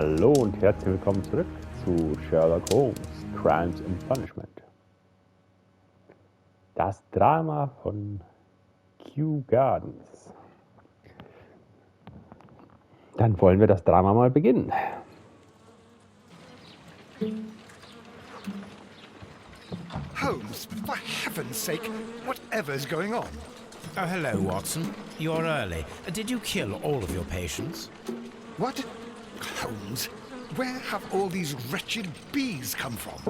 Hallo und herzlich willkommen zurück zu Sherlock Holmes, Crimes and Punishment. Das Drama von Kew Gardens. Dann wollen wir das Drama mal beginnen. Holmes, for heaven's sake, whatever's going on? Oh, hello, Watson. You're early. Did you kill all of your patients? What? Holmes, where have all these wretched bees come from?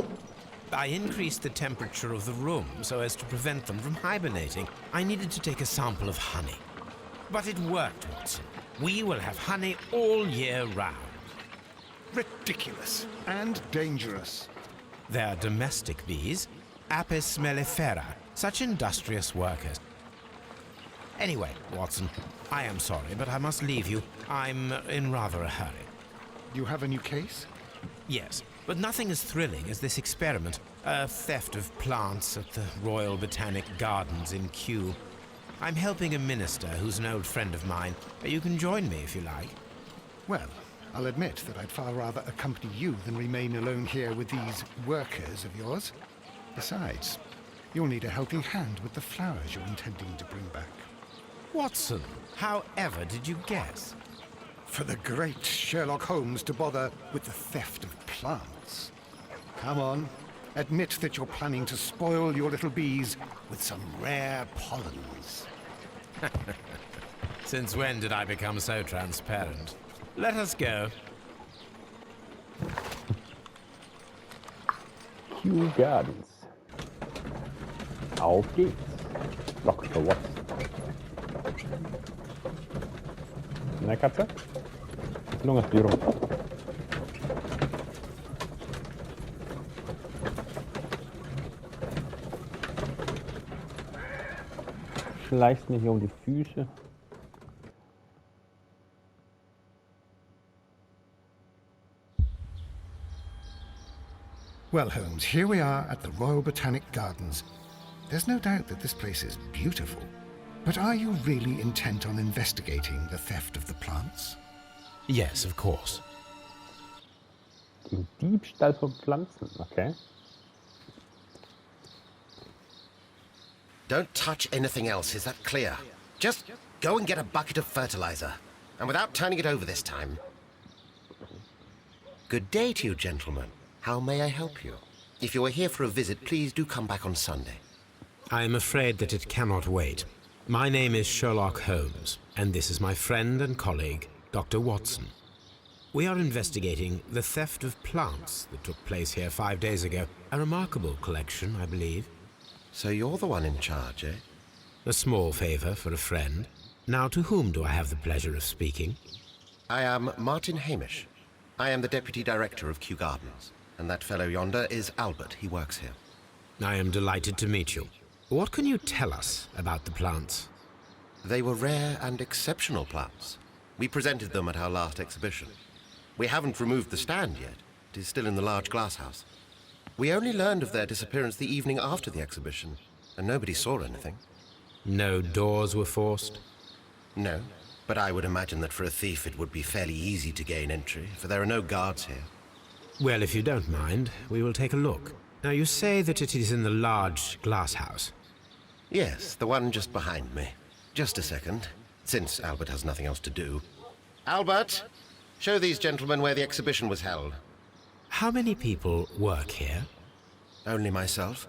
I increased the temperature of the room so as to prevent them from hibernating. I needed to take a sample of honey. But it worked, Watson. We will have honey all year round. Ridiculous and dangerous. They're domestic bees, Apis mellifera, such industrious workers. Anyway, Watson, I am sorry, but I must leave you. I'm in rather a hurry. You have a new case? Yes, but nothing as thrilling as this experiment. A theft of plants at the Royal Botanic Gardens in Kew. I'm helping a minister who's an old friend of mine. You can join me if you like. Well, I'll admit that I'd far rather accompany you than remain alone here with these workers of yours. Besides, you'll need a helping hand with the flowers you're intending to bring back. Watson, however did you guess? For the great Sherlock Holmes to bother with the theft of plants. Come on, admit that you're planning to spoil your little bees with some rare pollens. Since when did I become so transparent? Let us go. Kew Gardens. Auf geht's. Dr. Watson. Na, Katze? Lungenstörung. Schleichst mir hier um die Füße. Well, Holmes, here we are at the Royal Botanic Gardens. There's no doubt that this place is beautiful. But are you really intent on investigating the theft of the plants? Yes, of course. Den Diebstahl von Pflanzen, okay. Don't touch anything else, is that clear? Just go and get a bucket of fertilizer. And without turning it over this time. Good day to you, gentlemen. How may I help you? If you are here for a visit, please do come back on Sunday. I am afraid that it cannot wait. My name is Sherlock Holmes, and this is my friend and colleague, Dr. Watson. We are investigating the theft of plants that took place here 5 days ago. A remarkable collection, I believe. So you're the one in charge, eh? A small favor for a friend. Now, to whom do I have the pleasure of speaking? I am Martin Hamish. I am the Deputy Director of Kew Gardens. And that fellow yonder is Albert. He works here. I am delighted to meet you. What can you tell us about the plants? They were rare and exceptional plants. We presented them at our last exhibition. We haven't removed the stand yet. It is still in the large glass house. We only learned of their disappearance the evening after the exhibition, and nobody saw anything. No doors were forced? No, but I would imagine that for a thief it would be fairly easy to gain entry, for there are no guards here. Well, if you don't mind, we will take a look. Now, you say that it is in the large glass house. Yes, the one just behind me. Just a second, since Albert has nothing else to do. Albert, show these gentlemen where the exhibition was held. How many people work here? Only myself,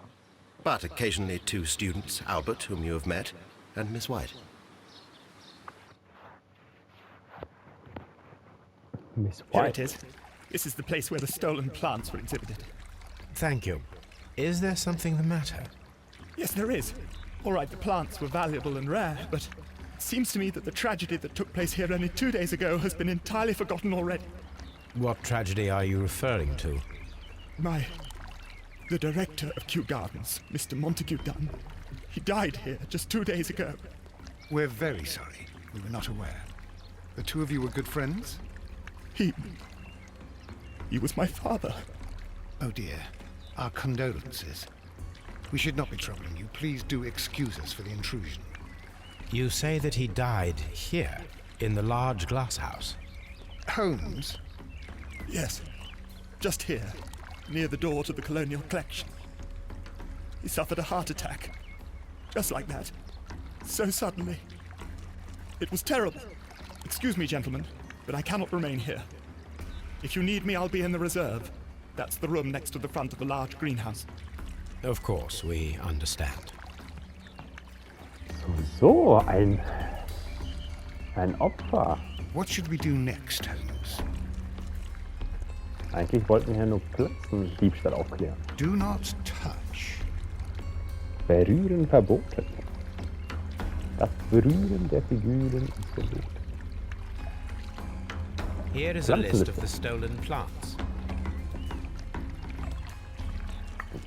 but occasionally 2 students, Albert, whom you have met, and Miss White. Miss Here White. it is. This is the place where the stolen plants were exhibited. Thank you. Is there something the matter? Yes, there is. All right, the plants were valuable and rare, but it seems to me that the tragedy that took place here only 2 days ago has been entirely forgotten already. What tragedy are you referring to? The director of Kew Gardens, Mr. Montague Dunn, he died here just 2 days ago. We're very sorry. We were not aware. The two of you were good friends? He was my father. Oh dear. Our condolences. We should not be troubling you. Please do excuse us for the intrusion. You say that he died here, in the large glass house. Holmes, Yes. Just here, near the door to the colonial collection. He suffered a heart attack. Just like that. So suddenly. It was terrible. Excuse me, gentlemen, but I cannot remain here. If you need me, I'll be in the reserve. That's the room next to the front of a large greenhouse. Of course, we understand. So, ein Opfer. What should we do next, Holmes? Eigentlich wollten wir ja nur Platzendiebstahl aufklären. Do not touch. Berühren verboten. Das Berühren der Figuren ist verboten. Here is a list of the stolen plants.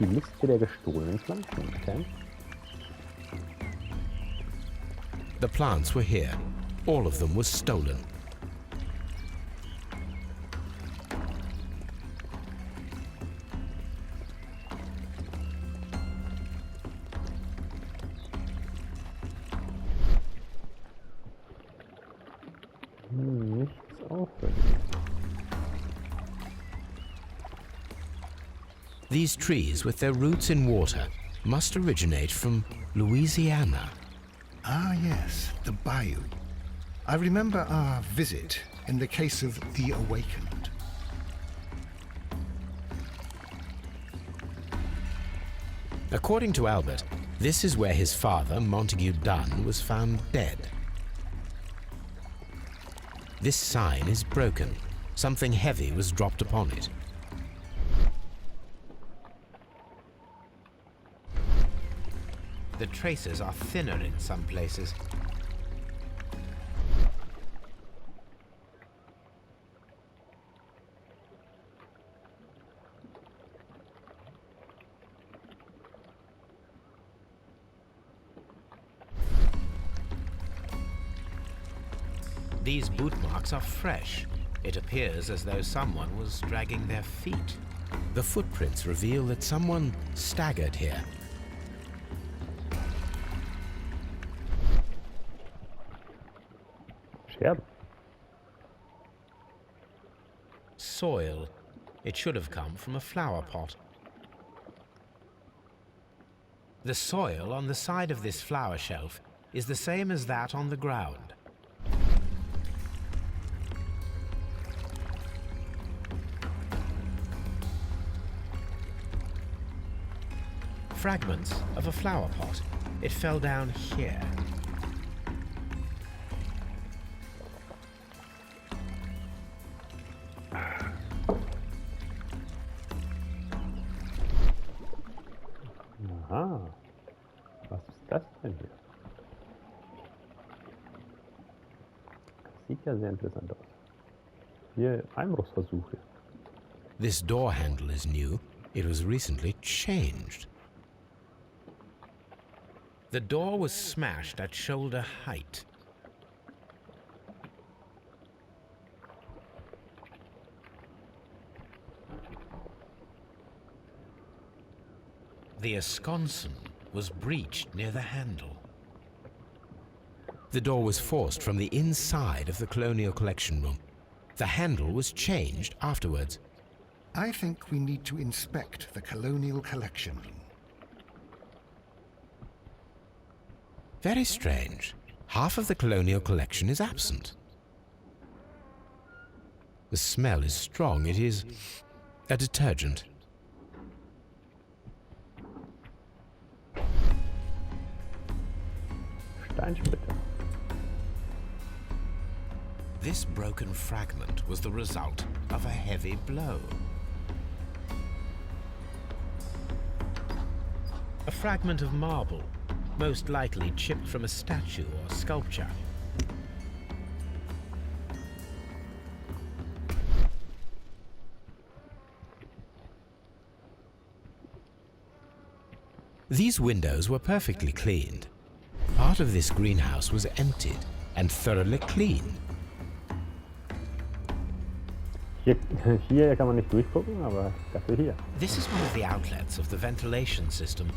Die Liste der gestohlenen Pflanzen, okay? The plants were here. All of them was stolen. Nichts auffällig. These trees, with their roots in water, must originate from Louisiana. Ah, yes, the bayou. I remember our visit in the case of the Awakened. According to Albert, this is where his father, Montague Dunn, was found dead. This sign is broken. Something heavy was dropped upon it. The traces are thinner in some places. These boot marks are fresh. It appears as though someone was dragging their feet. The footprints reveal that someone staggered here. Scherben. Soil. It should have come from a flower pot. The soil on the side of this flower shelf is the same as that on the ground. Fragments of a flower pot. It fell down here. Aha. Was ist das denn hier? Das sieht ja sehr interessant aus. Hier Einbruchsversuche. This door handle is new. It was recently changed. The door was smashed at shoulder height. The esconson was breached near the handle. The door was forced from the inside of the Colonial Collection room. The handle was changed afterwards. I think we need to inspect the Colonial Collection room. Very strange. Half of the Colonial Collection is absent. The smell is strong. It is a detergent. Steinsplitter. This broken fragment was the result of a heavy blow. A fragment of marble, most likely chipped from a statue or sculpture. These windows were perfectly cleaned. Part of this greenhouse was emptied and thoroughly cleaned. Hier kann man nicht durchgucken, aber dafür hier. This is one of the outlets of the ventilation system.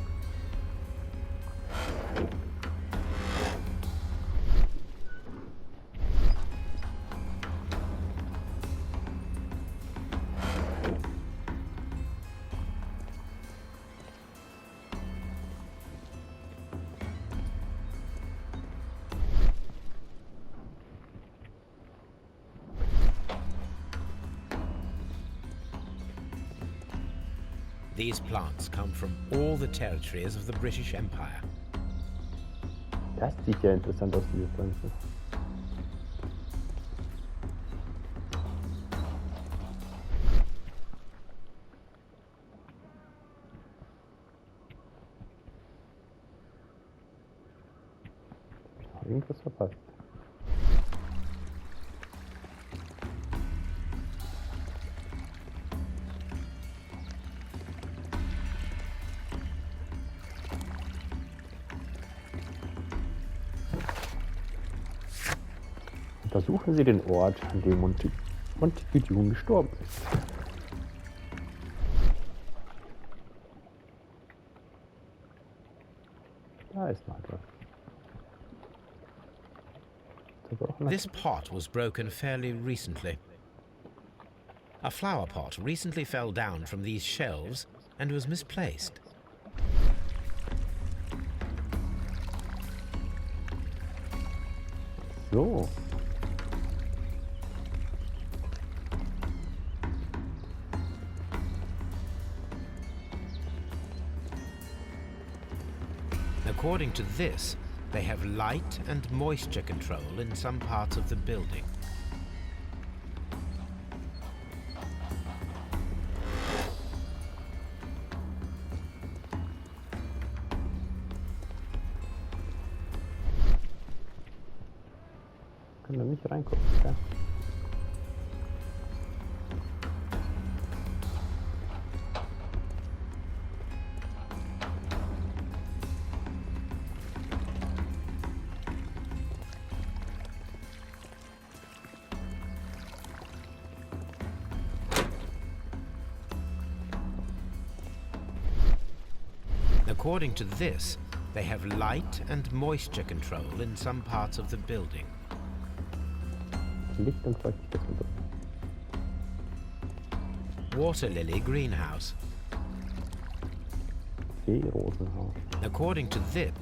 These plants come from all the territories of the British Empire. Das sieht ja interessant aus, diese Pflanze. Hab ich noch irgendwas verpasst? Untersuchen Sie den Ort, an dem Montague gestorben ist. Da ist noch etwas. This pot was broken fairly recently. A flower pot recently fell down from these shelves and was misplaced. So. According to this, they have light and moisture control in some parts of the building. Können wir nicht reingucken, ja? According to this, they have light and moisture control in some parts of the building. Licht und Feuchtigkeitskontrolle. Water lily greenhouse. Seerosenhaus. According to this,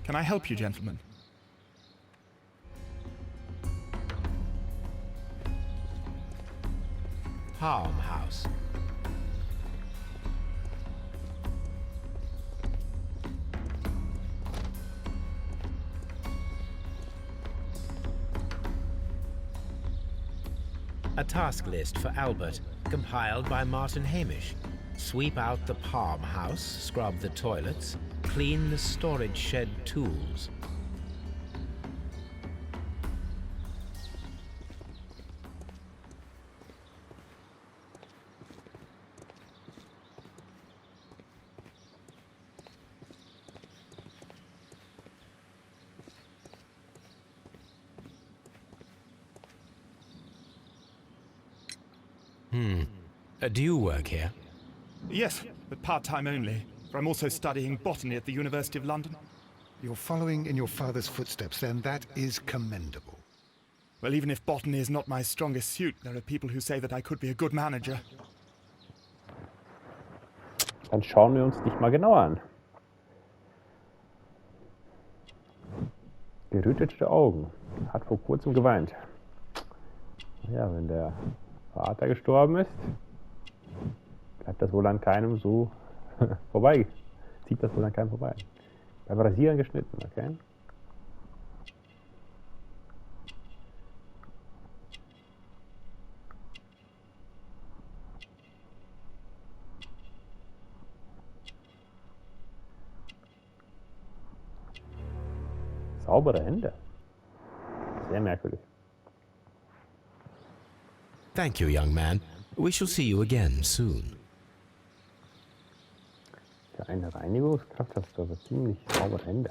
Can I help you, gentlemen? farmhouse. A task list for Albert, compiled by Martin Hamish. Sweep out the palm house, scrub the toilets, clean the storage shed tools. Do you work here? Yes, but part-time only. For I'm also studying botany at the University of London. You're following in your father's footsteps, then. That is commendable. Well, even if botany is not my strongest suit, there are people who say that I could be a good manager. Dann schauen wir uns dich mal genauer an. Gerötete Augen. Hat vor kurzem geweint. Ja, wenn der Vater gestorben ist, bleibt das wohl an keinem so vorbei. Zieht das wohl an keinem vorbei. Beim Rasieren geschnitten, okay? Saubere Hände. Sehr merkwürdig. Thank you, young man. We shall see you again soon. Für eine Reinigungskraft hast du aber ziemlich saubere Hände.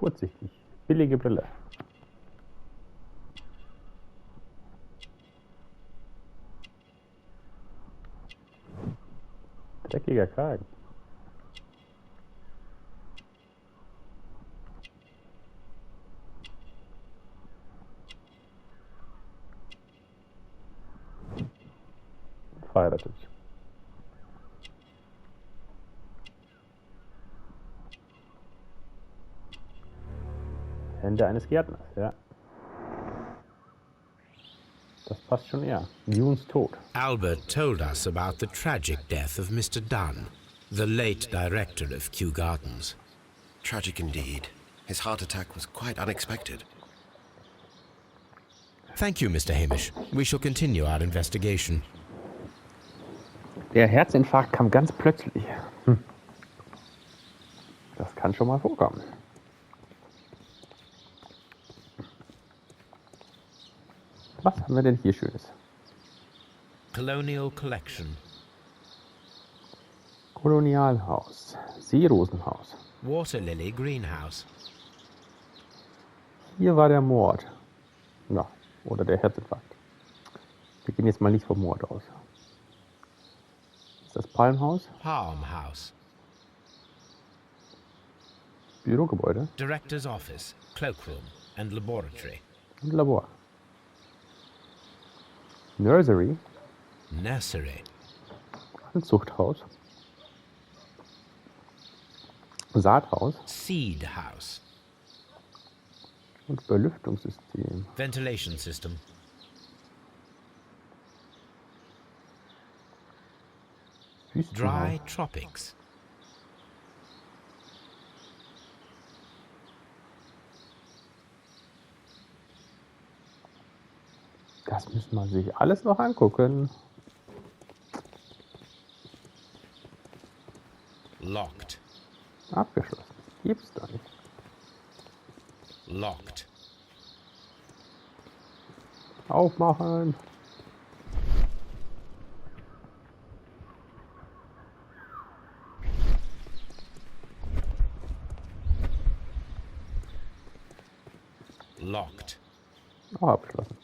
Kurzsichtig. Billige Brille. Dreckiger Kragen. Verheiratet. Hände eines Gärtners, ja. Das passt schon eher. Dunes Tod. Albert told us about the tragic death of Mr. Dunn, the late director of Kew Gardens. Tragic indeed. His heart attack was quite unexpected. Thank you, Mr. Hamish. We shall continue our investigation. Der Herzinfarkt kam ganz plötzlich. Das kann schon mal vorkommen. Was haben wir denn hier Schönes? Colonial Collection. Kolonialhaus. Seerosenhaus. Water Lily Greenhouse. Hier war der Mord. Ja, oder der Herzinfarkt. Wir gehen jetzt mal nicht vom Mord aus. Ist das Palmhaus? Palm House. Bürogebäude Director's Office, Cloakroom and Laboratory. und Labor. Nursery Nursery. und Zuchthaus. Saathaus Seed House. und Belüftungssystem. Ventilation System. Wüstenhaus. Dry Tropics. Das müssen wir sich alles noch angucken. Locked. Abgeschlossen. Gibt's doch nicht. Locked. Aufmachen. Locked. Auch abgeschlossen.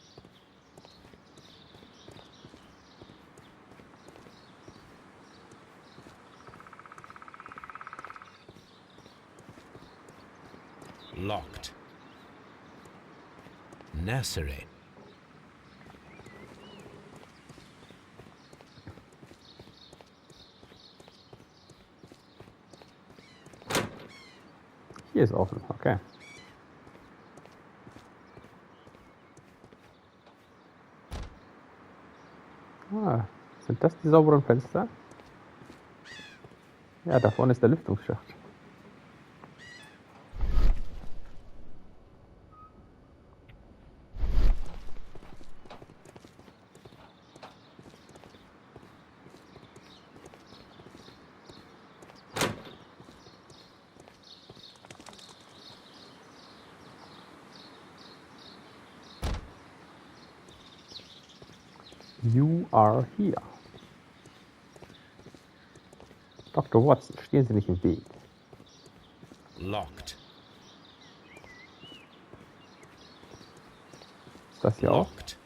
Locked. Nursery. Hier ist offen. Okay. Ah, sind das die sauberen Fenster? Ja, da vorne ist der Lüftungsschacht. You are here. Dr. Watson, stehen Sie nicht im Weg. Locked. Ist das hier Locked.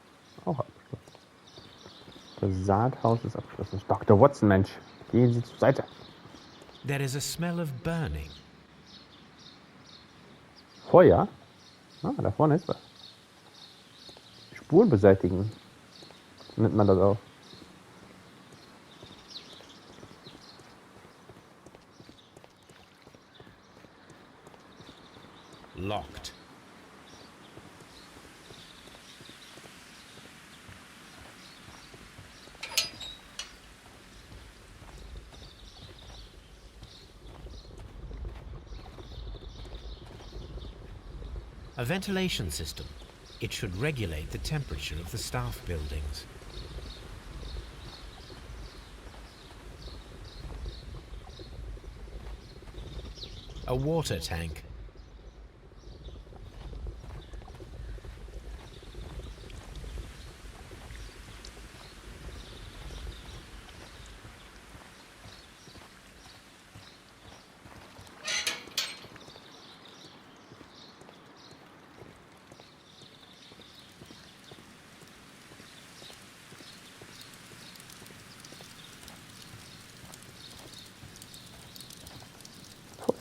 auch abgeschlossen? Das Saathaus ist abgeschlossen. Dr. Watson, Mensch, gehen Sie zur Seite. There is a smell of burning. Feuer? Ah, da vorne ist was. Spuren beseitigen. Nennt man das auch. Locked. A ventilation system. It should regulate the temperature of the staff buildings. A water tank.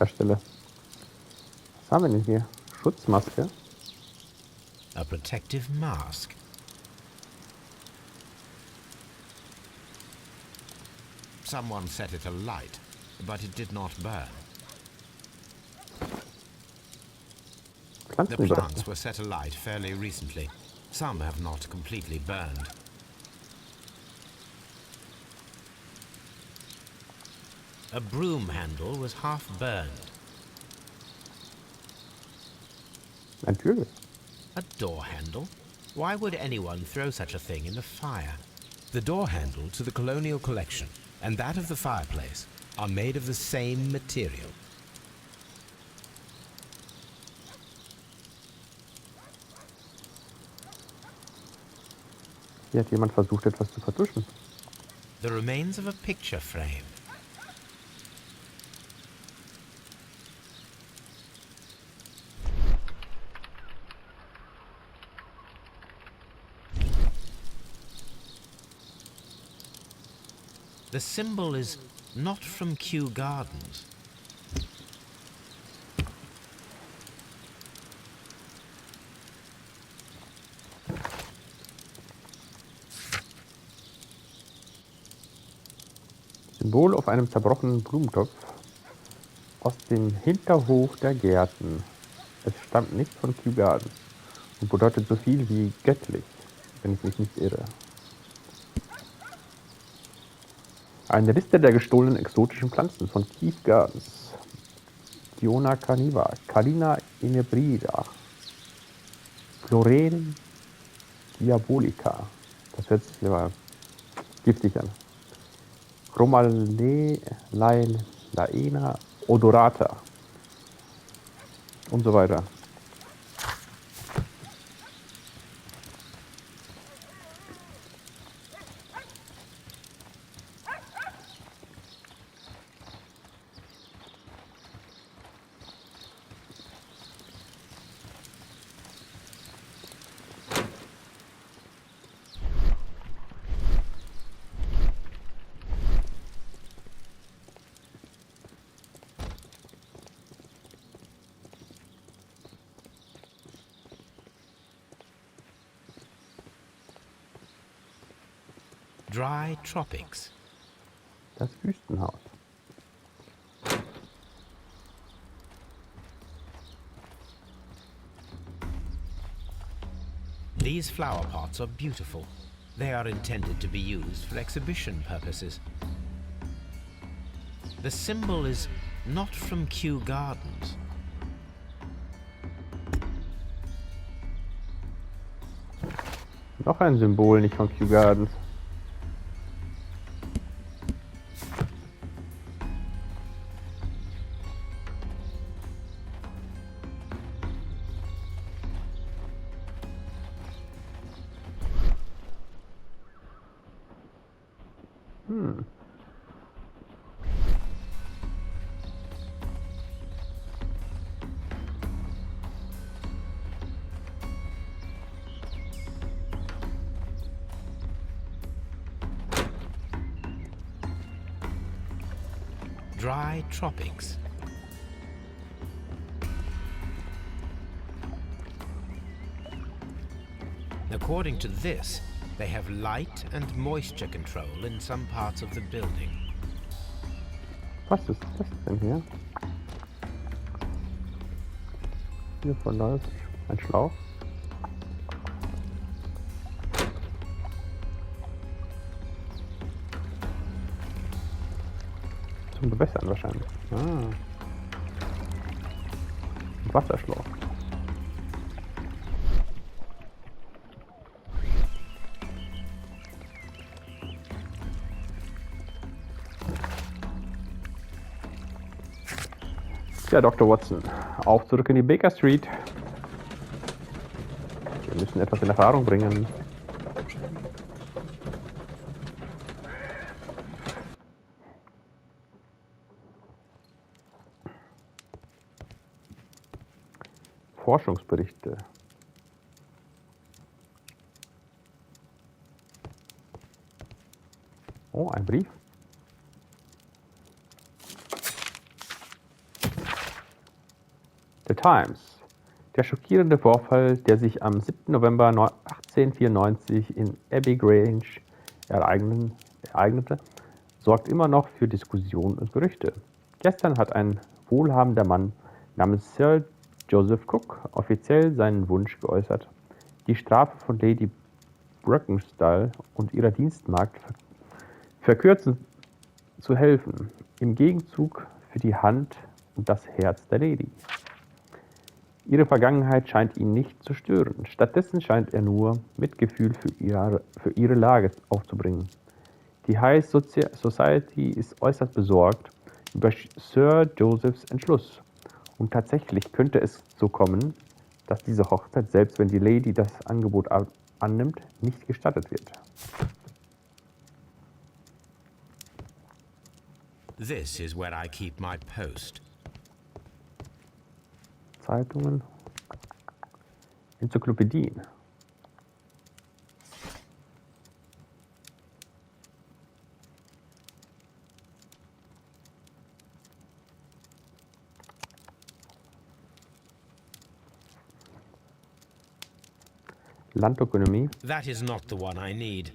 herstelle. Was haben wir denn hier? Schutzmaske. A protective mask. Someone set it alight, but it did not burn. The Pflanzenüberreste. plants were set alight fairly recently. Some have not completely burned. A broom handle was half burned. Ein Türgel. A door handle? Why would anyone throw such a thing in the fire? The door handle to the colonial collection and that of the fireplace are made of the same material. Hier hat jemand versucht, etwas zu vertuschen. The remains of a picture frame. The symbol is not from Kew Gardens. Symbol auf einem zerbrochenen Blumentopf aus dem Hinterhof der Gärten. Es stammt nicht von Kew Gardens und bedeutet so viel wie göttlich, wenn ich mich nicht irre. Eine Liste der gestohlenen exotischen Pflanzen von Kew Gardens. Diona carniva, Calina inebrida, Floren diabolica. Das hört sich aber giftig an. Laena odorata und so weiter. Dry tropics. Das Wüstenhaus. These flower pots are beautiful. They are intended to be used for exhibition purposes. The symbol is not from Kew Gardens. Noch ein Symbol nicht von Kew Gardens. Dry tropics. According to this, they have light and moisture control in some parts of the building. Was ist das denn hier? Hier verläuft ein Schlauch. Zum Bewässern wahrscheinlich. Ein Wasserschlauch. Ja, Dr. Watson, auf zurück in die Baker Street. Wir müssen etwas in Erfahrung bringen. Forschungsberichte. Oh, ein Brief. The Times. Der schockierende Vorfall, der sich am 7. November 1894 in Abbey Grange ereignete, sorgt immer noch für Diskussionen und Gerüchte. Gestern hat ein wohlhabender Mann namens Sir Joseph Cook offiziell seinen Wunsch geäußert, die Strafe von Lady Brackenstall und ihrer Dienstmagd verkürzen zu helfen, im Gegenzug für die Hand und das Herz der Lady. Ihre Vergangenheit scheint ihn nicht zu stören. Stattdessen scheint er nur Mitgefühl für ihre Lage aufzubringen. Die High Society ist äußerst besorgt über Sir Josephs Entschluss. Und tatsächlich könnte es so kommen, dass diese Hochzeit, selbst wenn die Lady das Angebot annimmt, nicht gestattet wird. This is where I keep my post. Zeitungen, Enzyklopädien. Landökonomie. That is not the one I need.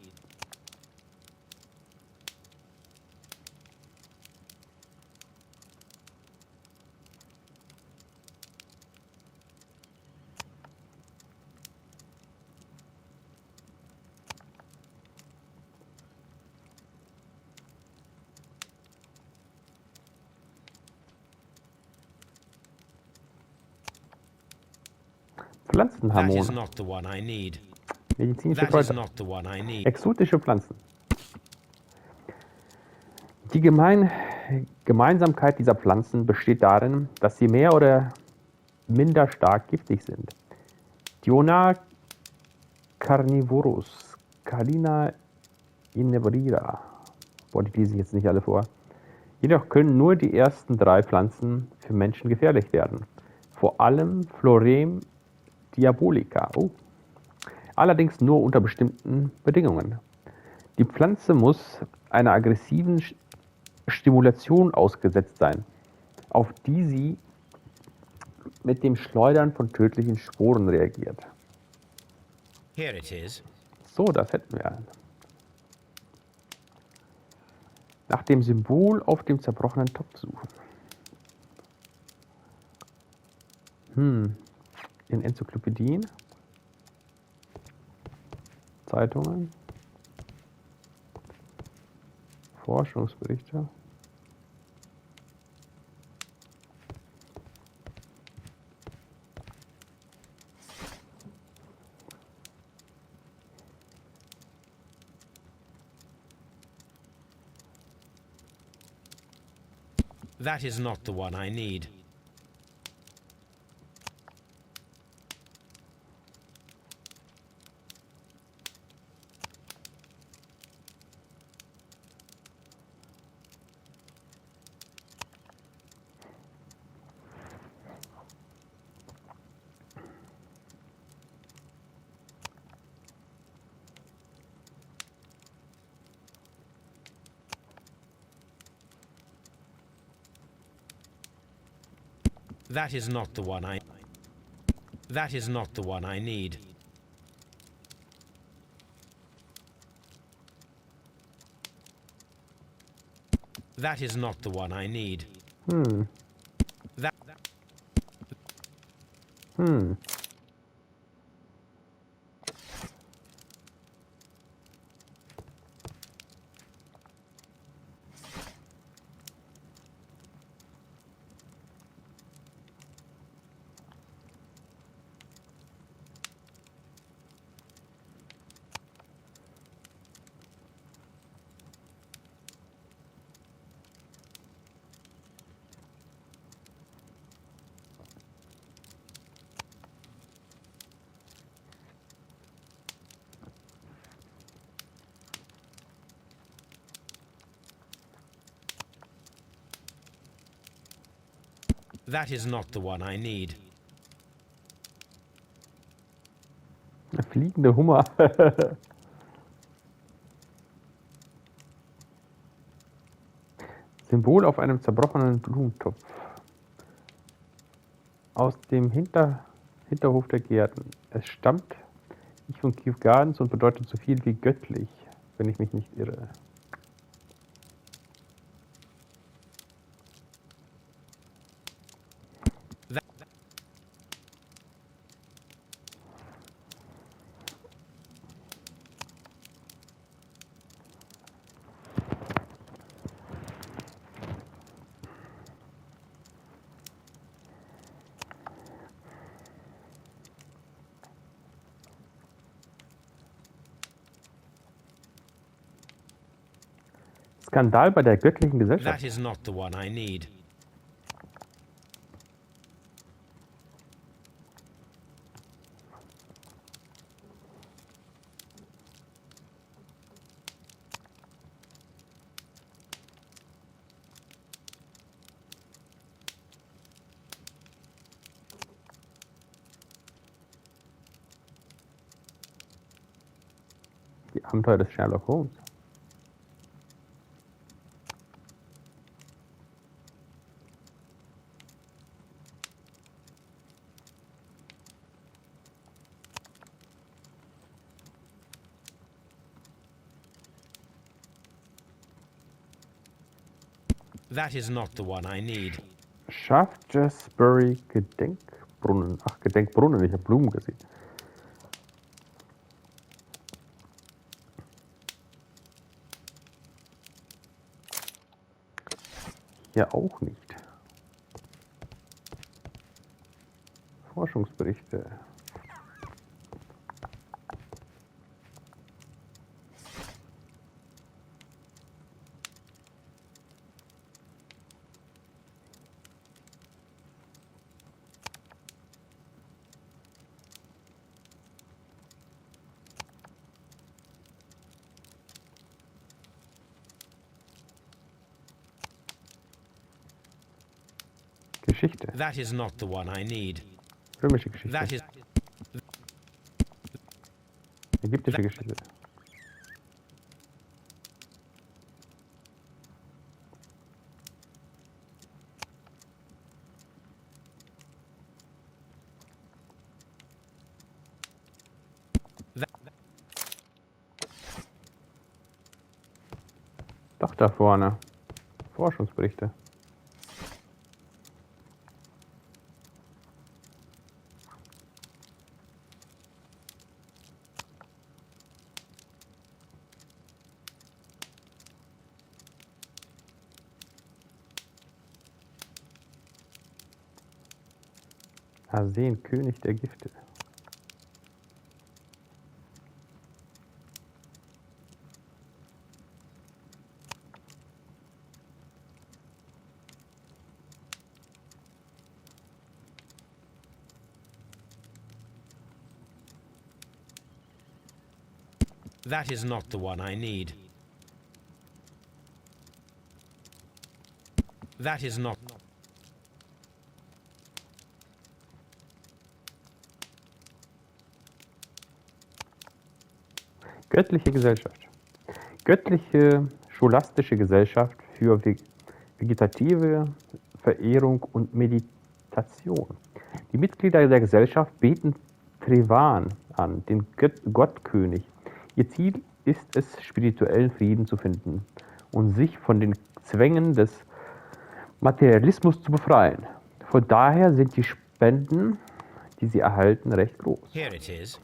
That Pflanzenhormone. is not the one I need. Medizinische That is Kräuter. not the one I need. Exotische Pflanzen. Die Gemeinsamkeit dieser Pflanzen besteht darin, dass sie mehr oder minder stark giftig sind. Diona carnivorus, Calina inebrira. Boah, die lese ich jetzt nicht alle vor. Jedoch können nur die ersten 3 Pflanzen für Menschen gefährlich werden. Vor allem Florem diabolica. Oh. Allerdings nur unter bestimmten Bedingungen. Die Pflanze muss einer aggressiven Stimulation ausgesetzt sein, auf die sie mit dem Schleudern von tödlichen Sporen reagiert. Here it is. So, das hätten wir. Nach dem Symbol auf dem zerbrochenen Topf suchen. In Enzyklopädien, Zeitungen, Forschungsberichte. That is not the one I need. That is not the one I... That is not the one I need. That is not the one I need. That... That is not the one I need. Der fliegende Hummer. Symbol auf einem zerbrochenen Blumentopf. aus dem Hinterhof der Gärten. Es stammt nicht von Kew Gardens und bedeutet so viel wie göttlich, wenn ich mich nicht irre. Skandal bei der göttlichen Gesellschaft. That is not the one I need. Die Abenteuer des Sherlock Holmes. That is not the one I need. Shaftesbury Gedenkbrunnen. Ach, Gedenkbrunnen, ich habe Blumen gesehen. Hier auch nicht. Forschungsberichte. Geschichte. That is not the one I need. Römische Geschichte. That is Ägyptische Geschichte. Doch da vorne. Forschungsberichte. Arsen, König der Gifte. That is not the one I need. That is not. Göttliche Gesellschaft. Göttliche scholastische Gesellschaft für vegetative Verehrung und Meditation. Die Mitglieder der Gesellschaft beten Trevan an, den Gottkönig. Ihr Ziel ist es, spirituellen Frieden zu finden und sich von den Zwängen des Materialismus zu befreien. Von daher sind die Spenden, die sie erhalten, recht groß. Here it is.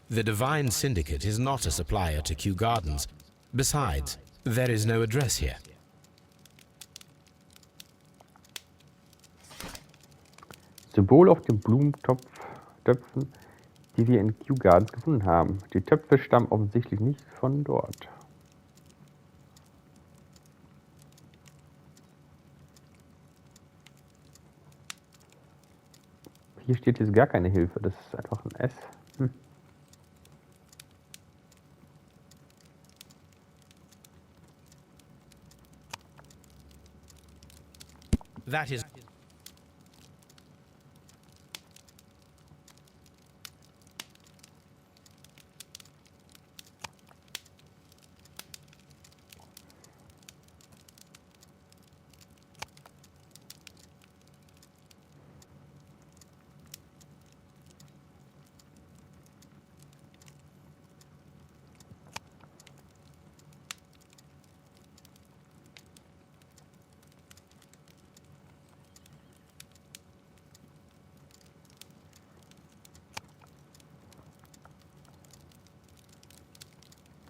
The Divine Syndicate is not a supplier to Kew Gardens. Besides, there is no address here. Symbol auf den Blumentöpfen, die wir in Kew Gardens gefunden haben. Die Töpfe stammen offensichtlich nicht von dort. Hier steht jetzt gar keine Hilfe, das ist einfach ein S. That is.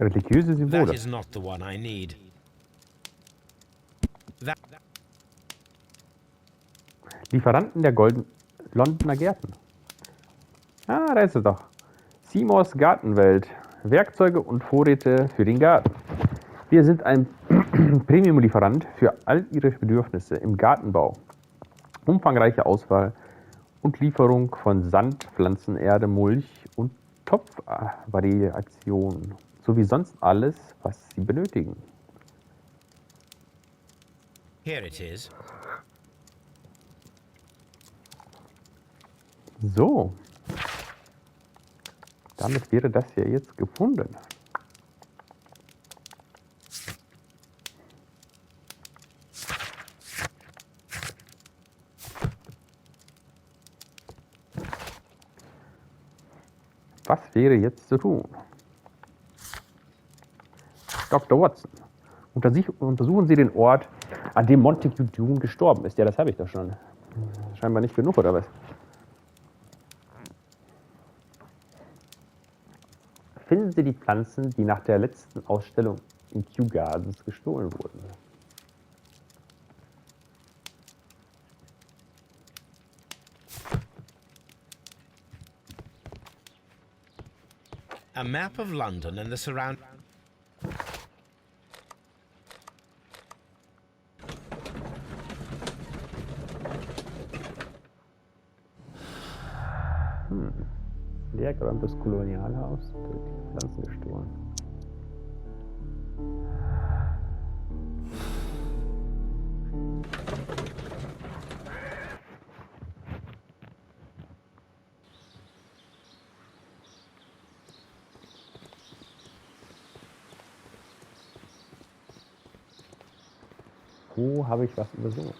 Religiöse That Symbole. is not the one I need. That Lieferanten der Londoner Gärten. Ah, da ist es doch. Seymours Gartenwelt. Werkzeuge und Vorräte für den Garten. Wir sind ein Premium-Lieferant für all Ihre Bedürfnisse im Gartenbau. Umfangreiche Auswahl und Lieferung von Sand, Pflanzen, Erde, Mulch und Topfvariationen. Sowie sonst alles, was Sie benötigen. here it is. So. Damit wäre das ja jetzt gefunden. Was wäre jetzt zu tun? Dr. Watson, untersuchen Sie den Ort, an dem Montague Dune gestorben ist. Ja, das habe ich doch schon. Scheinbar nicht genug, oder was? Finden Sie die Pflanzen, die nach der letzten Ausstellung in Kew Gardens gestohlen wurden. A map of London and the surround... Leergeräumtes Kolonialhaus, durch die Pflanzen gestohlen. Wo habe ich was übersehen?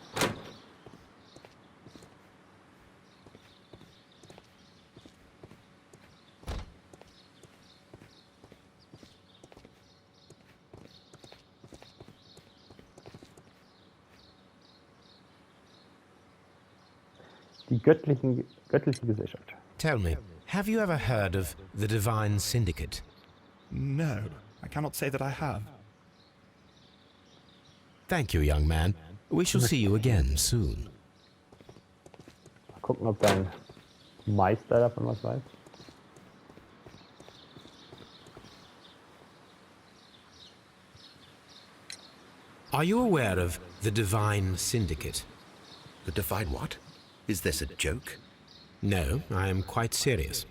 Die göttliche Gesellschaft. Tell me, have you ever heard of the Divine Syndicate? No, I cannot say that I have. Thank you, young man. We shall see you again soon. Mal gucken, ob dein Meister davon was weiß. Are you aware of the Divine Syndicate? The divine what? Is this a joke? No, I am quite serious.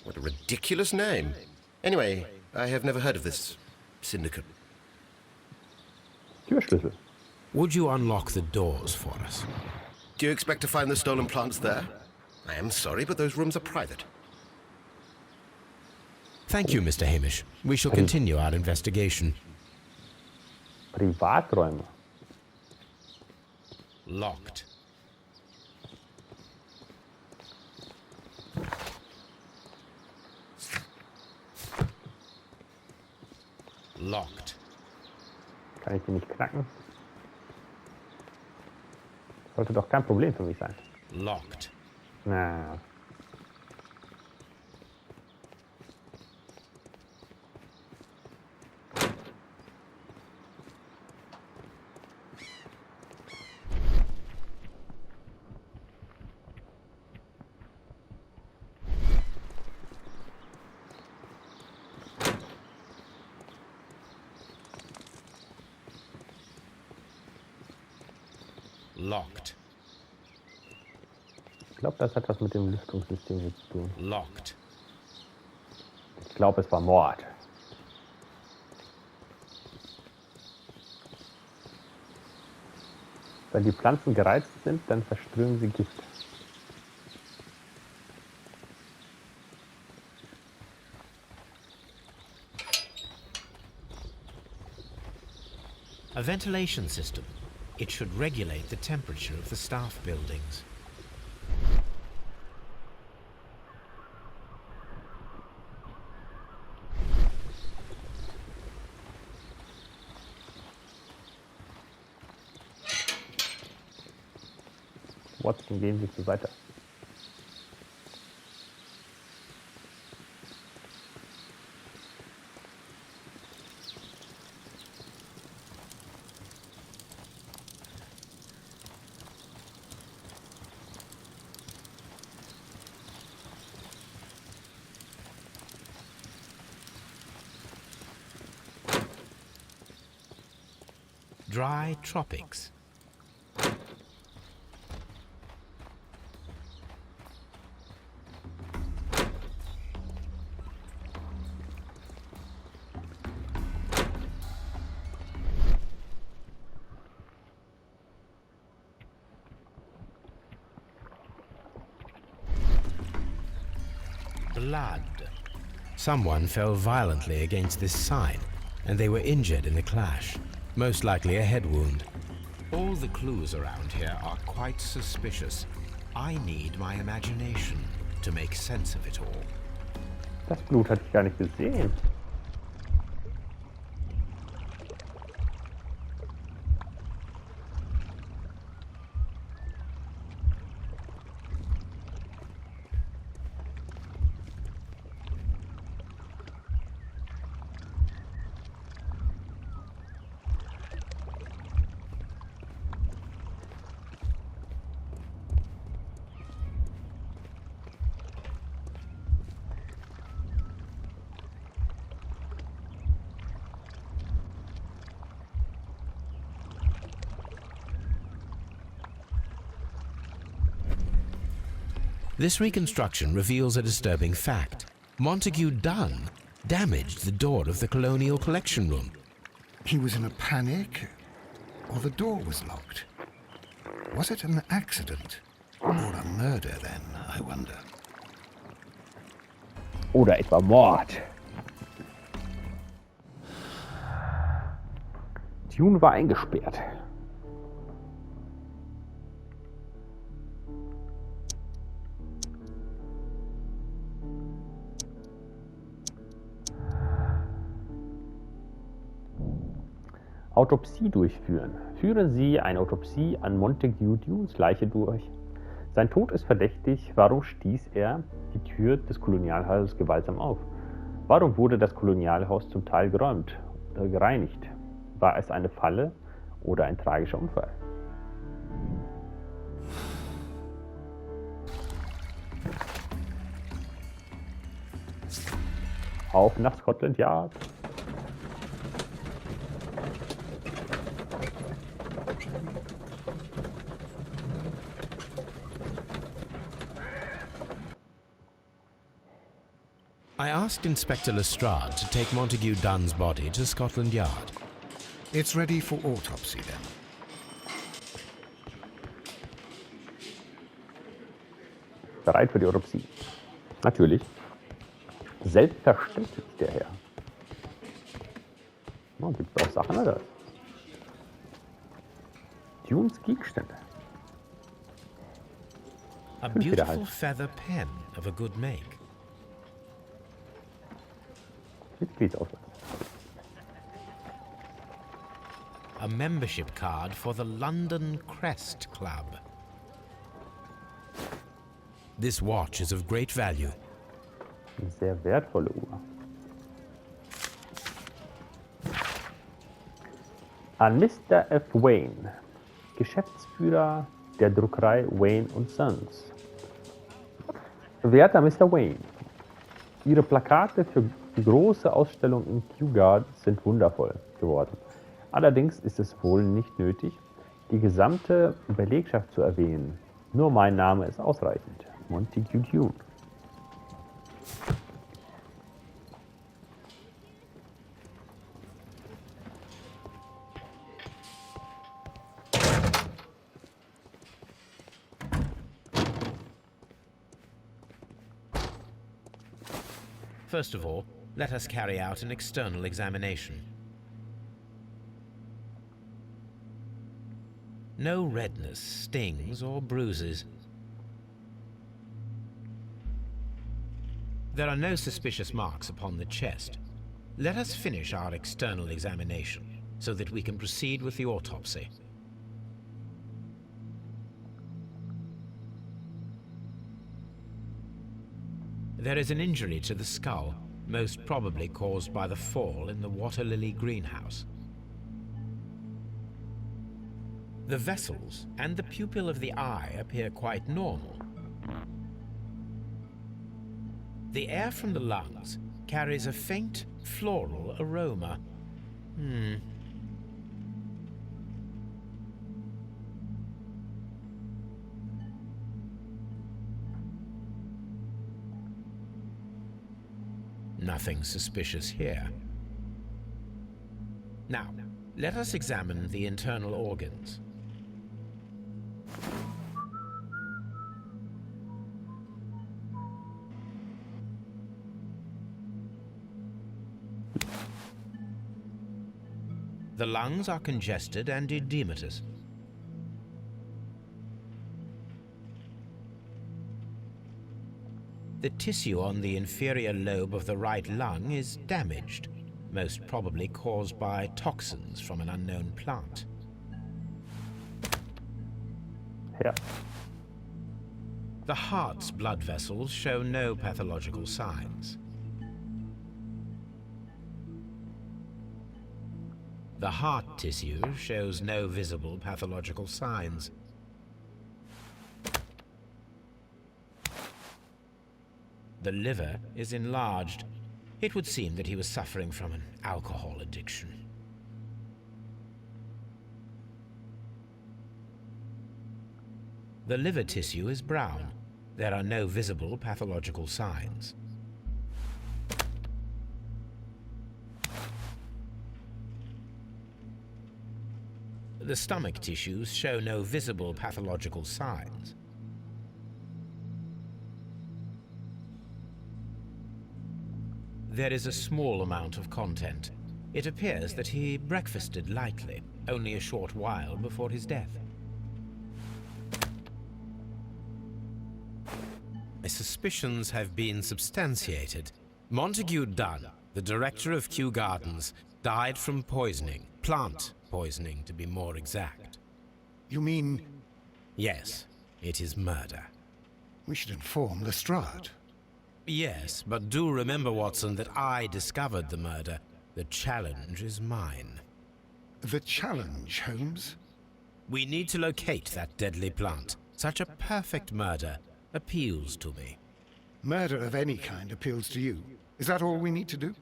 What a ridiculous name. Anyway, I have never heard of this syndicate. Türschlüssel. Would you unlock the doors for us? Do you expect to find the stolen plants there? I am sorry, but those rooms are private. Thank you, Mr. Hamish. We shall continue our investigation. Privaträume. Locked. Locked. Kann ich die nicht knacken? Sollte doch kein Problem für mich sein. Locked. Na. Locked. Ich glaube, das hat was mit dem Lüftungssystem hier zu tun. Locked. Ich glaube, es war Mord. Wenn die Pflanzen gereizt sind, dann verströmen sie Gift. A ventilation system. It should regulate the temperature of the staff buildings. Watson, gehen Sie zur Seite. dry tropics. Blood. Someone fell violently against this sign, and they were injured in the clash, most likely a head wound. All the clues around here are quite suspicious. I need my imagination to make sense of it all. Das Blut hatte ich gar nicht gesehen. This reconstruction reveals a disturbing fact. Montague Dunn damaged the door of the Colonial Collection Room. He was in a panic, or the door was locked? Was it an accident, or a murder then, I wonder? Oder etwa Mord. Dune war eingesperrt. Autopsie durchführen. Führen Sie eine Autopsie an Montague Dunes Leiche durch. Sein Tod ist verdächtig. Warum stieß er die Tür des Kolonialhauses gewaltsam auf? Warum wurde das Kolonialhaus zum Teil geräumt oder gereinigt? War es eine Falle oder ein tragischer Unfall? Auf nach Scotland Yard. I asked Inspector Lestrade to take Montague Dunn's body to Scotland Yard. It's ready for autopsy then. Bereit für die Autopsie. Natürlich. Selbstverständlich, der Herr. Oh, gibt es auch Sachen, oder? Dunes Gegenstände. A beautiful feather pen of a good make. Mitgliedsausweis. A membership card for the London Crest Club. This watch is of great value. Eine sehr wertvolle Uhr. An Mr. F. Wayne, Geschäftsführer der Druckerei Wayne & Sons. Werter Mr. Wayne, Ihre Plakate für die große Ausstellung in Kew sind wundervoll geworden. Allerdings ist es wohl nicht nötig, die gesamte Belegschaft zu erwähnen. Nur mein Name ist ausreichend. Montague Dune. First of all, let us carry out an external examination. No redness, stings, or bruises. There are no suspicious marks upon the chest. Let us finish our external examination so that we can proceed with the autopsy. There is an injury to the skull, most probably caused by the fall in the water lily greenhouse. The vessels and the pupil of the eye appear quite normal. The air from the lungs carries a faint floral aroma. nothing suspicious here. Now, let us examine the internal organs. The lungs are congested and edematous. The tissue on the inferior lobe of the right lung is damaged, most probably caused by toxins from an unknown plant. Ja. The heart's blood vessels show no pathological signs. The heart tissue shows no visible pathological signs. The liver is enlarged. It would seem that he was suffering from an alcohol addiction. The liver tissue is brown. There are no visible pathological signs. The stomach tissues show no visible pathological signs. There is a small amount of content. It appears that he breakfasted lightly, only a short while before his death. My suspicions have been substantiated. Montague Dunn, the director of Kew Gardens, died from poisoning, plant poisoning to be more exact. You mean... Yes, it is murder. We should inform Lestrade. Yes, but do remember, Watson, that I discovered the murder. The challenge is mine. The challenge, Holmes? We need to locate that deadly plant. Such a perfect murder appeals to me. Murder of any kind appeals to you. Is that all we need to do?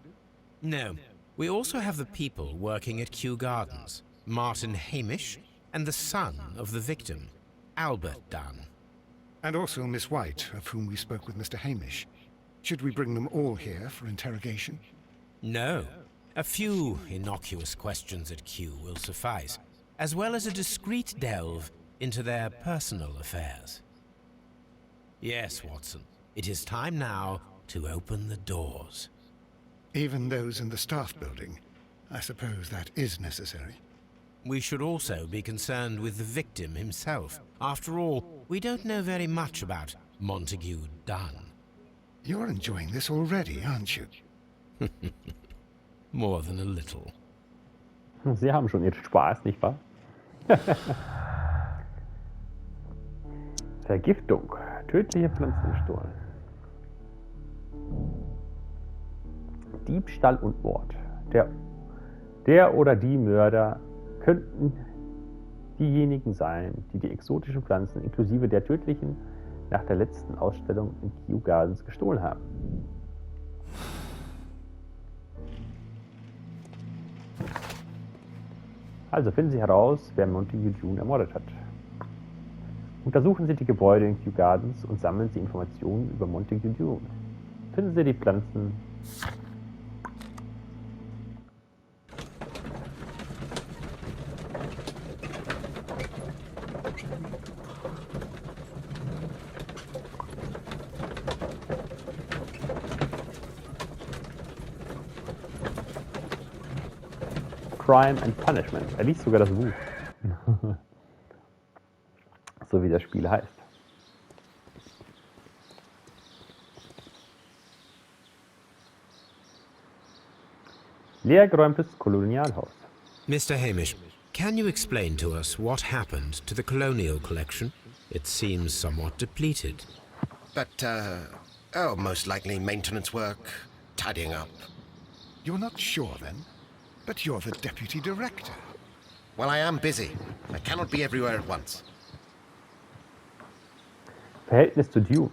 No. We also have the people working at Kew Gardens. Martin Hamish and the son of the victim, Albert Dunn. And also Miss White, of whom we spoke with Mr. Hamish. Should we bring them all here for interrogation? No. A few innocuous questions at Kew will suffice, as well as a discreet delve into their personal affairs. Yes, Watson, it is time now to open the doors. Even those in the staff building? I suppose that is necessary. We should also be concerned with the victim himself. After all, we don't know very much about Montague Dunn. You're enjoying this already, aren't you? More than a little. Sie haben schon Ihren Spaß, nicht wahr? Vergiftung. Tödliche Pflanzen gestohlen. Diebstahl und Mord. Der oder die Mörder könnten diejenigen sein, die die exotischen Pflanzen inklusive der tödlichen nach der letzten Ausstellung in Kew Gardens gestohlen haben. Also finden Sie heraus, wer Montague Dunn ermordet hat. Untersuchen Sie die Gebäude in Kew Gardens und sammeln Sie Informationen über Montague Dunn. Finden Sie die Pflanzen. Crime and Punishment. Er liest sogar das Buch. So wie das Spiel heißt. Leergeräumtes Kolonialhaus. Mr. Hamish, can you explain to us what happened to the colonial collection? It seems somewhat depleted. But, most likely maintenance work, tidying up. You're not sure, then? But you're the deputy director. Well, I am busy. I cannot be everywhere at once. Verhältnis zu Dunn.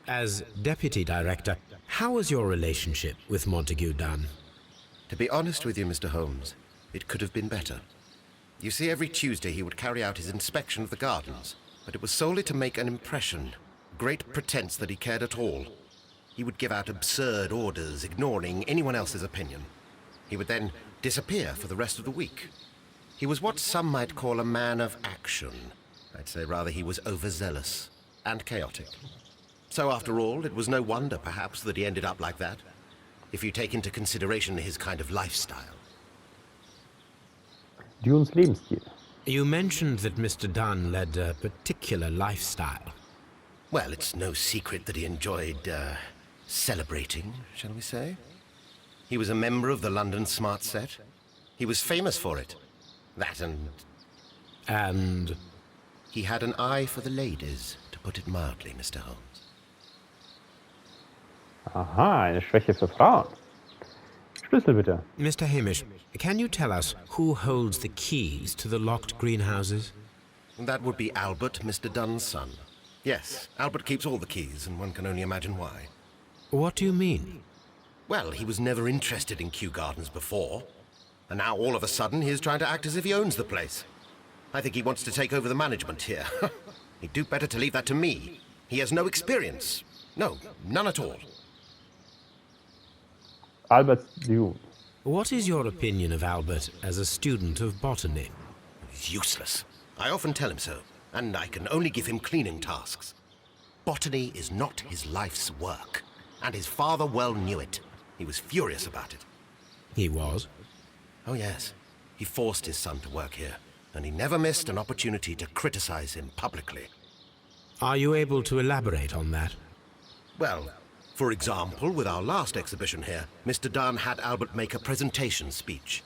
As deputy director, how was your relationship with Montague Dunn? To be honest with you, Mr. Holmes, it could have been better. You see, every Tuesday he would carry out his inspection of the gardens, but it was solely to make an impression. Great pretense that he cared at all. He would give out absurd orders, ignoring anyone else's opinion. He would then disappear for the rest of the week. He was what some might call a man of action. I'd say rather he was overzealous and chaotic. So after all, it was no wonder, perhaps, that he ended up like that, if you take into consideration his kind of lifestyle. Dunes Lebensstil. You mentioned that Mr. Dunn led a particular lifestyle. Well, it's no secret that he enjoyed, celebrating, shall we say? He was a member of the London Smart Set. He was famous for it. That and... And... he had an eye for the ladies, to put it mildly, Mr. Holmes. Aha, eine Schwäche für Frauen. Schlüssel bitte. Mr. Hamish, can you tell us who holds the keys to the locked greenhouses? That would be Albert, Mr. Dunn's son. Yes, Albert keeps all the keys, and one can only imagine why. What do you mean? Well, he was never interested in Kew Gardens before, and now all of a sudden he's trying to act as if he owns the place. I think he wants to take over the management here. He'd do better to leave that to me. He has no experience. No, none at all. Albert's Dune. What is your opinion of Albert as a student of botany? He's useless. I often tell him so, and I can only give him cleaning tasks. Botany is not his life's work, and his father well knew it. He was furious about it. He was? Oh yes, he forced his son to work here, and he never missed an opportunity to criticize him publicly. Are you able to elaborate on that? Well, for example, with our last exhibition here, Mr. Dunn had Albert make a presentation speech.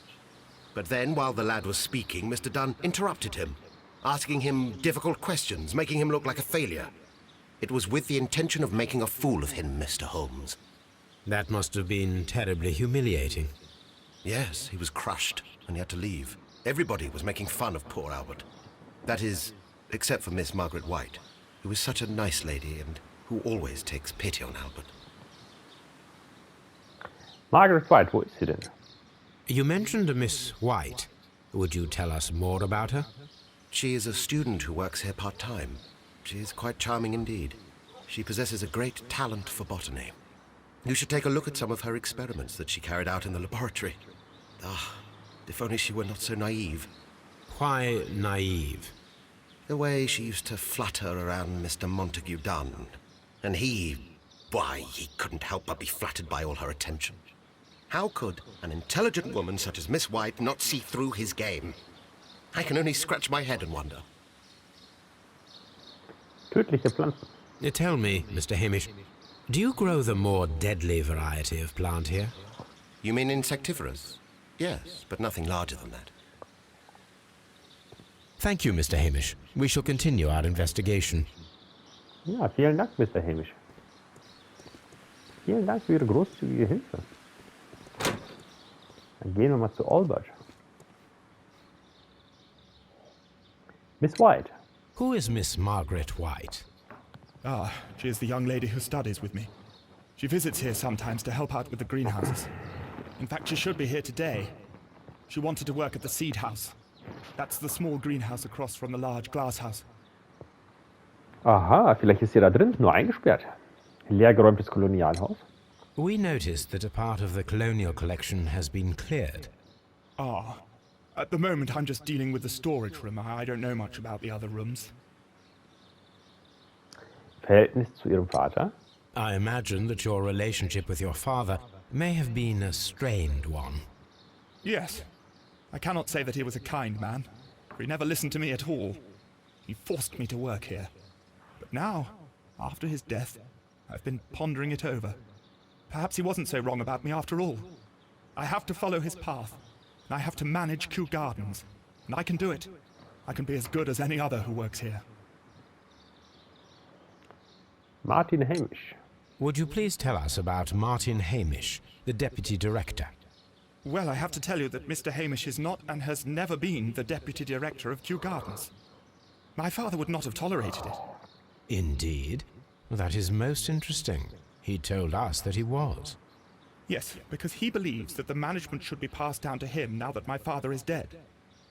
But then, while the lad was speaking, Mr. Dunn interrupted him, asking him difficult questions, making him look like a failure. It was with the intention of making a fool of him, Mr. Holmes. That must have been terribly humiliating. Yes, he was crushed, and he had to leave. Everybody was making fun of poor Albert. That is, except for Miss Margaret White, who is such a nice lady and who always takes pity on Albert. Margaret White, wo ist sie denn? You mentioned a Miss White. Would you tell us more about her? She is a student who works here part-time. She is quite charming indeed. She possesses a great talent for botany. You should take a look at some of her experiments that she carried out in the laboratory. Ah, if only she were not so naive. Why naive? The way she used to flutter around Mr. Montague Dunn. And why, he couldn't help but be flattered by all her attention. How could an intelligent woman such as Miss White not see through his game? I can only scratch my head and wonder. Tödliche Pflanzen. Tell me, Mr. Hamish, do you grow the more deadly variety of plant here? You mean insectivorous? Yes, but nothing larger than that. Thank you, Mr. Hamish. We shall continue our investigation. Ja, vielen Dank, Mr. Hamish. Vielen Dank für Ihre großzügige Hilfe. Dann gehen wir mal zu Albert. Miss White. Who is Miss Margaret White? Ah, she is the young lady who studies with me. She visits here sometimes to help out with the greenhouses. In fact, she should be here today. She wanted to work at the seed house. That's the small greenhouse across from the large glass house. Aha, vielleicht ist sie da drin, nur eingesperrt. Leergeräumtes Kolonialhaus. We noticed that a part of the colonial collection has been cleared. Ah, at the moment I'm just dealing with the storage room. I don't know much about the other rooms. Verhältnis zu Ihrem Vater? I imagine that your relationship with your father may have been a strained one. Yes. I cannot say that he was a kind man, for he never listened to me at all. He forced me to work here. But now, after his death, I've been pondering it over. Perhaps he wasn't so wrong about me after all. I have to follow his path, and I have to manage Kew Gardens. And I can do it. I can be as good as any other who works here. Martin Hamish. Would you please tell us about Martin Hamish, the deputy director? Well, I have to tell you that Mr. Hamish is not and has never been the deputy director of Kew Gardens. My father would not have tolerated it. Indeed? That is most interesting. He told us that he was. Yes, because he believes that the management should be passed down to him now that my father is dead.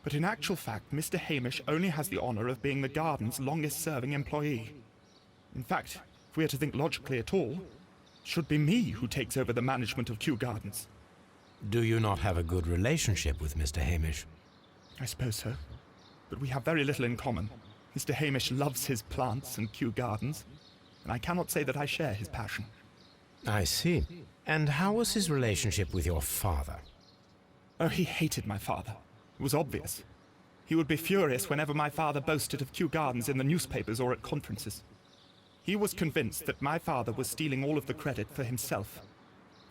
But in actual fact, Mr. Hamish only has the honor of being the garden's longest-serving employee. In fact, if we are to think logically at all, should be me who takes over the management of Kew Gardens. Do you not have a good relationship with Mr. Hamish? I suppose so. But we have very little in common. Mr. Hamish loves his plants and Kew Gardens, and I cannot say that I share his passion. I see. And how was his relationship with your father? Oh, he hated my father. It was obvious. He would be furious whenever my father boasted of Kew Gardens in the newspapers or at conferences. He was convinced that my father was stealing all of the credit for himself.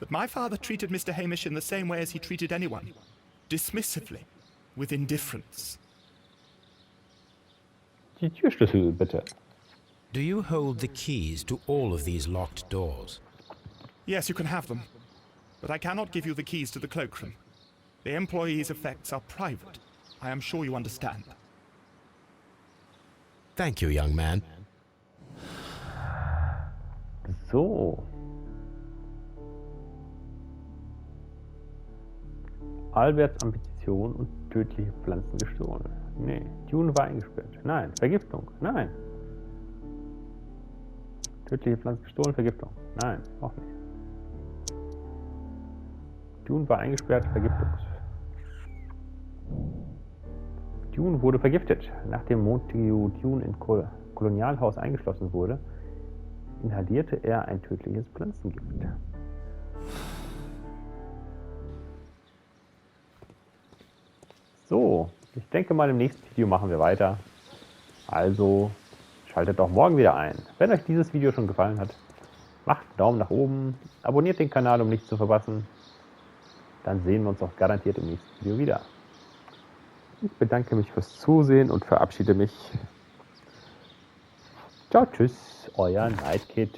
That my father treated Mr. Hamish in the same way as he treated anyone. Dismissively. With indifference. Die Türschlüssel, bitte. Do you hold the keys to all of these locked doors? Yes, you can have them. But I cannot give you the keys to the cloakroom. The employees' effects are private. I am sure you understand. Thank you, young man. So. Alberts Ambition und tödliche Pflanzen gestohlen. Nee. Dune war eingesperrt. Nein. Vergiftung. Nein. Tödliche Pflanzen gestohlen. Vergiftung. Nein. Auch nicht. Dune war eingesperrt. Vergiftung. Dune wurde vergiftet. Nachdem Montague Dune im Kolonialhaus eingeschlossen wurde, inhalierte er ein tödliches Pflanzengift. So, ich denke mal, im nächsten Video machen wir weiter. Also, schaltet auch morgen wieder ein. Wenn euch dieses Video schon gefallen hat, macht einen Daumen nach oben, abonniert den Kanal, um nichts zu verpassen. Dann sehen wir uns auch garantiert im nächsten Video wieder. Ich bedanke mich fürs Zusehen und verabschiede mich. Ciao, tschüss, euer Nightkid.